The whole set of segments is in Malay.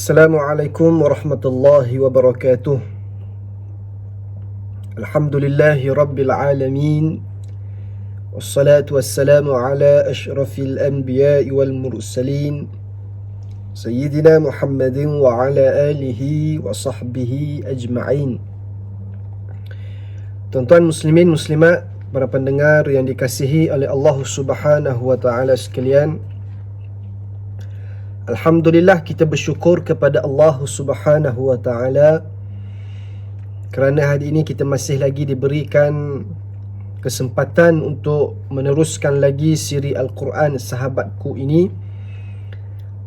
Assalamualaikum warahmatullahi wabarakatuh. Alhamdulillahi rabbil alamin. Wassalatu wassalamu ala ashrafil anbiya'i wal mursalin Sayyidina Muhammadin wa ala alihi wa sahbihi ajma'in. Tuan-tuan muslimin muslimat, para pendengar yang dikasihi oleh Allah Subhanahu wa taala sekalian, alhamdulillah, kita bersyukur kepada Allah Subhanahu wa taala kerana hari ini kita masih lagi diberikan kesempatan untuk meneruskan lagi siri Al-Quran Sahabatku ini.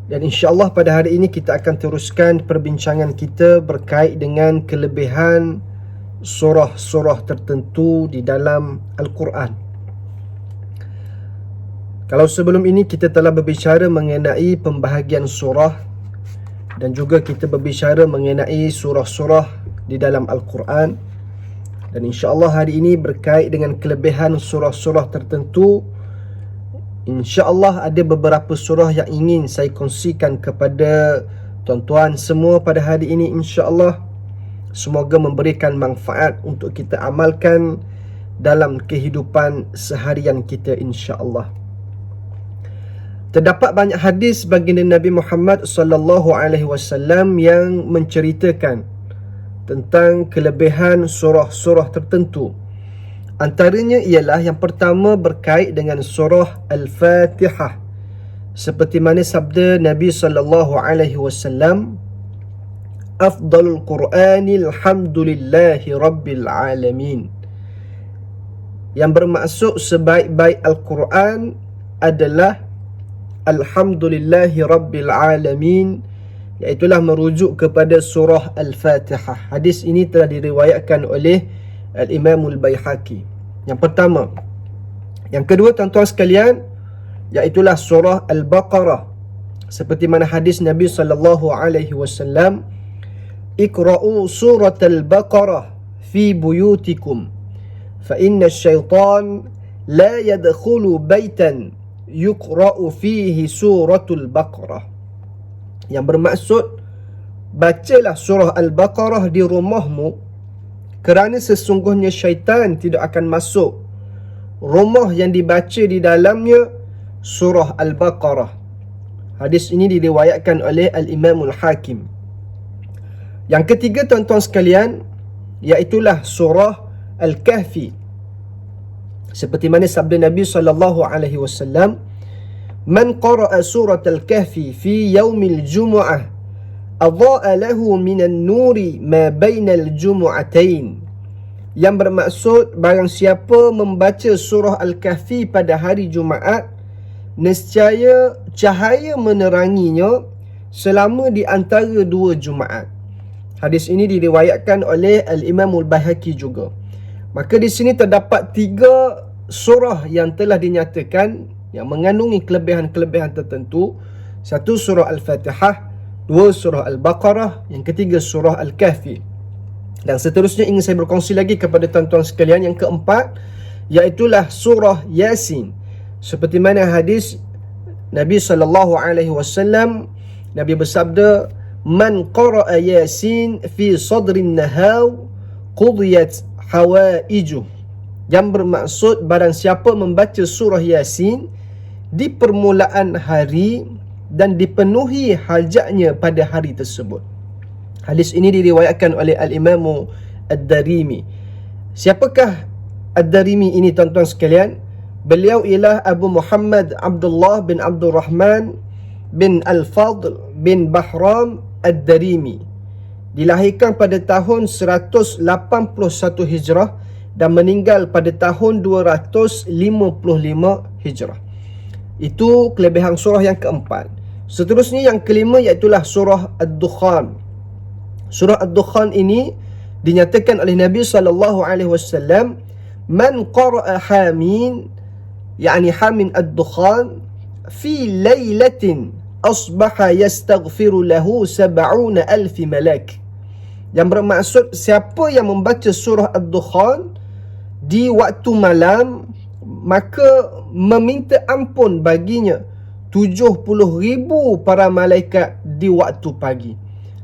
Dan insya-Allah pada hari ini kita akan teruskan perbincangan kita berkait dengan kelebihan surah-surah tertentu di dalam Al-Quran. Kalau sebelum ini kita telah berbicara mengenai pembahagian surah dan juga kita berbicara mengenai surah-surah di dalam Al-Quran, dan insya-Allah hari ini berkait dengan kelebihan surah-surah tertentu. InsyaAllah ada beberapa surah yang ingin saya kongsikan kepada tuan-tuan semua pada hari ini. InsyaAllah semoga memberikan manfaat untuk kita amalkan dalam kehidupan seharian kita, insyaAllah. Terdapat banyak hadis baginda Nabi Muhammad sallallahu alaihi wasallam yang menceritakan tentang kelebihan surah-surah tertentu. Antaranya ialah yang pertama berkait dengan surah Al-Fatihah. Seperti mana sabda Nabi sallallahu alaihi wasallam, "Afdalul Qur'anil hamdulillahi rabbil alamin." Yang bermaksud sebaik-baik Al-Quran adalah Alhamdulillahi Rabbil Alamin, iaitulah merujuk kepada surah Al-Fatihah. Hadis ini telah diriwayatkan oleh Al-Imam Al-Baihaqi. Yang pertama. Yang kedua, tuan-tuan sekalian, iaitulah surah Al-Baqarah. Seperti mana hadis Nabi SAW, "Iqra'u surat Al-Baqarah fi buyutikum, fa inna syaitan la yadkhulu baitan yuqra'u fihi suratul Baqarah." Yang bermaksud, bacalah surah Al-Baqarah di rumahmu, kerana sesungguhnya syaitan tidak akan masuk rumah yang dibaca di dalamnya surah Al-Baqarah. Hadis ini diriwayatkan oleh Al-Imam Al-Hakim. Yang ketiga, tuan-tuan sekalian, iaitulah surah Al-Kahfi. Seperti mana sabda Nabi SAW, "Man qara'a surat Al-Kahfi fi yaumil jumu'ah, adha'a lahu minan nuri ma bainal jumu'atain." Yang bermaksud, barang siapa membaca surah Al-Kahfi pada hari Jumaat, nescaya cahaya meneranginya selama di antara dua Jumaat. Hadis ini diriwayatkan oleh Al-Imam Al-Baihaqi juga. Maka di sini terdapat tiga surah yang telah dinyatakan yang mengandungi kelebihan-kelebihan tertentu. Satu, surah Al-Fatihah. Dua, surah Al-Baqarah. Yang ketiga, surah Al-Kahfi. Dan seterusnya ingin saya berkongsi lagi kepada tuan-tuan sekalian. Yang keempat, iaitulah surah Yasin. Seperti mana hadis Nabi SAW, Nabi bersabda, "Man qara'a Yasin fi sadrin nahaw qudiyat hawaijuh." Yang bermaksud, barang siapa membaca surah Yasin di permulaan hari dan dipenuhi hajatnya pada hari tersebut. Hadis ini diriwayatkan oleh Al-Imam Ad-Darimi. Siapakah Ad-Darimi ini, tuan-tuan sekalian? Beliau ialah Abu Muhammad Abdullah bin Abdul Rahman bin Al-Fadl bin Bahram Ad-Darimi. Dilahirkan pada tahun 181 Hijrah dan meninggal pada tahun 255 Hijrah. Itu kelebihan surah yang keempat. Seterusnya yang kelima, iaitulah surah Ad-Dukhan. Surah Ad-Dukhan ini dinyatakan oleh Nabi SAW, "Man qara'a Hamin, yani Hamin Ad-Dukhan, fi laylatin asbaha yastaghfiru lahu 70,000 malak." Yang bermaksud, siapa yang membaca surah Ad-Dukhan di waktu malam, maka meminta ampun baginya 70,000 para malaikat di waktu pagi.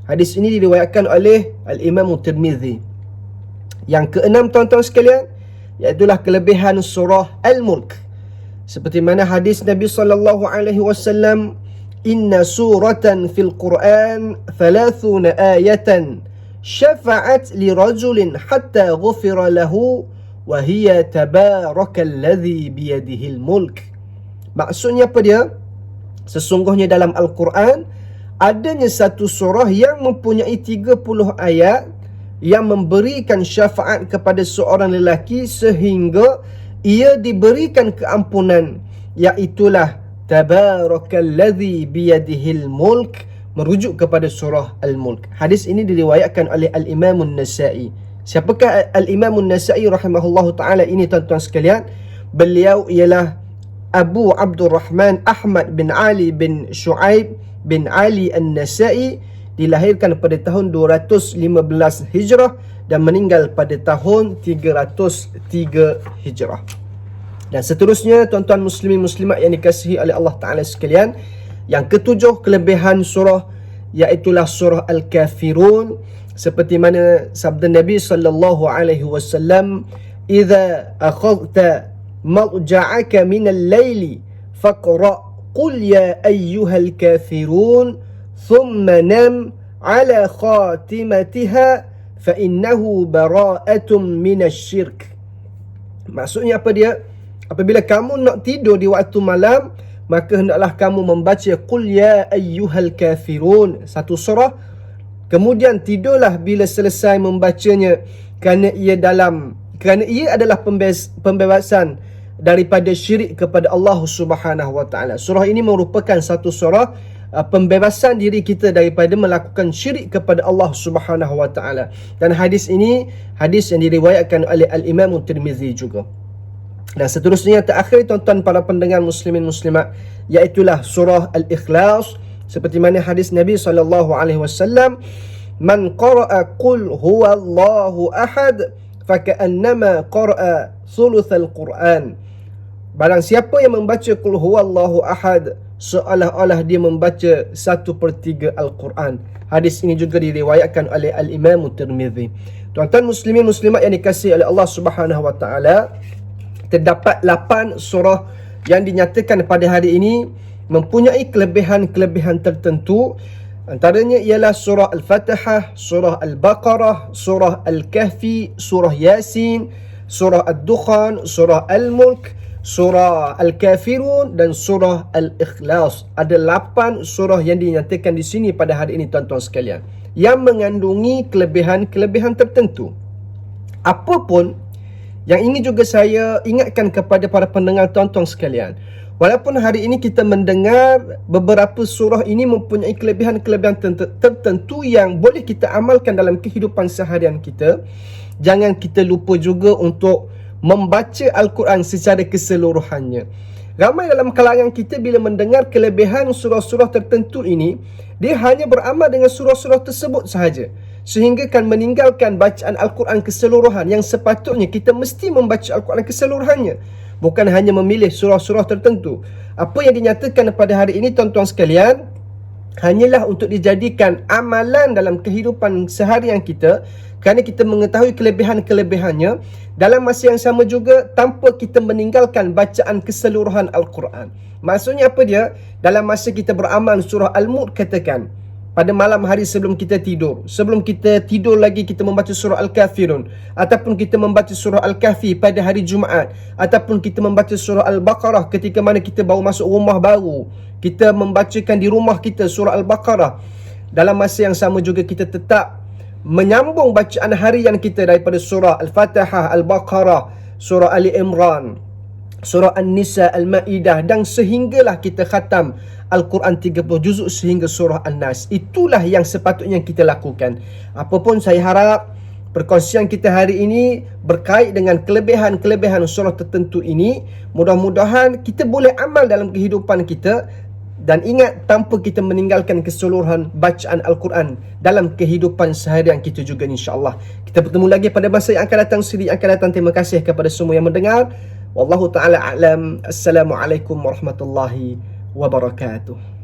Hadis ini diriwayatkan oleh Al-Imam Tirmizi. Yang keenam tuan-tuan sekalian, iaitulah kelebihan surah Al-Mulk. Seperti mana hadis Nabi SAW, inna suratan fil Quran 30 ayatan syafa'at li rajulin hatta ghufira lahu wa hiya tabarakalladzi biyadihil mulk. Maksudnya apa dia? Sesungguhnya dalam Al-Quran adanya satu surah yang mempunyai 30 ayat yang memberikan syafaat kepada seorang lelaki sehingga ia diberikan keampunan, iaitulah tabarakalladzi biyadihil mulk, merujuk kepada surah Al-Mulk. Hadis ini diriwayatkan oleh Al-Imam An-Nasa'i. Siapakah Al-Imam An-Nasa'i rahimahullahu ta'ala ini tuan-tuan sekalian? Beliau ialah Abu Abdurrahman Ahmad bin Ali bin Shu'aib bin Ali An-Nasa'i, dilahirkan pada tahun 215 Hijrah dan meninggal pada tahun 303 Hijrah. Dan seterusnya tuan-tuan muslimin muslimat yang dikasihi oleh Allah Ta'ala sekalian, yang ketujuh kelebihan surah iaitulah surah Al-Kafirun. Seperti mana sabda Nabi sallallahu alaihi wasallam, "Idza akhadta marja'aka min al-laili faqra qul ya ayyuhal kafirun thumma nam ala khatimatiha fa innahu bara'atun minasy-syirk." Maksudnya apa dia? Apabila kamu nak tidur di waktu malam, maka hendaklah kamu membaca qul ya ayyuhal kafirun, satu surah. Kemudian tidurlah bila selesai membacanya, kerana ia adalah pembebasan daripada syirik kepada Allah Subhanahu wa taala. Surah ini merupakan satu surah pembebasan diri kita daripada melakukan syirik kepada Allah Subhanahu wa taala. Dan hadis ini hadis yang diriwayatkan oleh Al-Imam Tirmizi juga. Dan seterusnya terakhir tuan-tuan para pendengar muslimin muslimat, iaitulah surah Al-Ikhlas. Seperti mana hadis Nabi SAW, "Man qara'a qul huwallahu ahad faka'annama qara'a thuluthal Quran." Barang siapa yang membaca qul huwallahu ahad, seolah-olah dia membaca 1/3 Al-Quran. Hadis ini juga diriwayatkan oleh Al-Imam Tirmizi. Tuan-tuan muslimin muslimat yang dikasihi oleh Allah Subhanahu wa taala, terdapat 8 surah yang dinyatakan pada hari ini mempunyai kelebihan-kelebihan tertentu. Antaranya ialah surah Al-Fatihah, surah Al-Baqarah, surah Al-Kahfi, surah Yasin, surah Ad-Dukhan, surah Al-Mulk, surah Al-Kafirun dan surah Al-Ikhlas. Ada 8 surah yang dinyatakan di sini pada hari ini tuan-tuan sekalian, yang mengandungi kelebihan-kelebihan tertentu. Apapun yang ingin juga saya ingatkan kepada para pendengar tuan-tuan sekalian, walaupun hari ini kita mendengar beberapa surah ini mempunyai kelebihan-kelebihan tertentu yang boleh kita amalkan dalam kehidupan seharian kita, jangan kita lupa juga untuk membaca Al-Quran secara keseluruhannya. Ramai dalam kalangan kita bila mendengar kelebihan surah-surah tertentu ini, dia hanya beramal dengan surah-surah tersebut sahaja, sehingga kan meninggalkan bacaan Al-Quran keseluruhan, yang sepatutnya kita mesti membaca Al-Quran keseluruhannya, bukan hanya memilih surah-surah tertentu. Apa yang dinyatakan pada hari ini tuan-tuan sekalian hanyalah untuk dijadikan amalan dalam kehidupan seharian kita, kerana kita mengetahui kelebihan-kelebihannya, dalam masa yang sama juga tanpa kita meninggalkan bacaan keseluruhan Al-Quran. Maksudnya apa dia? Dalam masa kita beramal surah Al-Mulk, katakan pada malam hari sebelum kita tidur lagi kita membaca surah Al-Kafirun, ataupun kita membaca surah Al-Kahfi pada hari Jumaat, ataupun kita membaca surah Al-Baqarah ketika mana kita baru masuk rumah baru, kita membacakan di rumah kita surah Al-Baqarah. Dalam masa yang sama juga kita tetap menyambung bacaan harian kita daripada surah Al-Fatihah, Al-Baqarah, surah Ali Imran, surah An-Nisa, Al-Ma'idah, dan sehinggalah kita khatam Al-Quran 30 juzuk sehingga surah An-Nas. Itulah yang sepatutnya kita lakukan. Apapun, saya harap perkongsian kita hari ini berkait dengan kelebihan-kelebihan surah tertentu ini, mudah-mudahan kita boleh amal dalam kehidupan kita. Dan ingat, tanpa kita meninggalkan keseluruhan bacaan Al-Quran dalam kehidupan seharian kita juga, insya-Allah. Kita bertemu lagi pada masa yang akan datang, siri yang akan datang. Terima kasih kepada semua yang mendengar. Wallahu ta'ala a'lam. Assalamualaikum warahmatullahi wabarakatuh.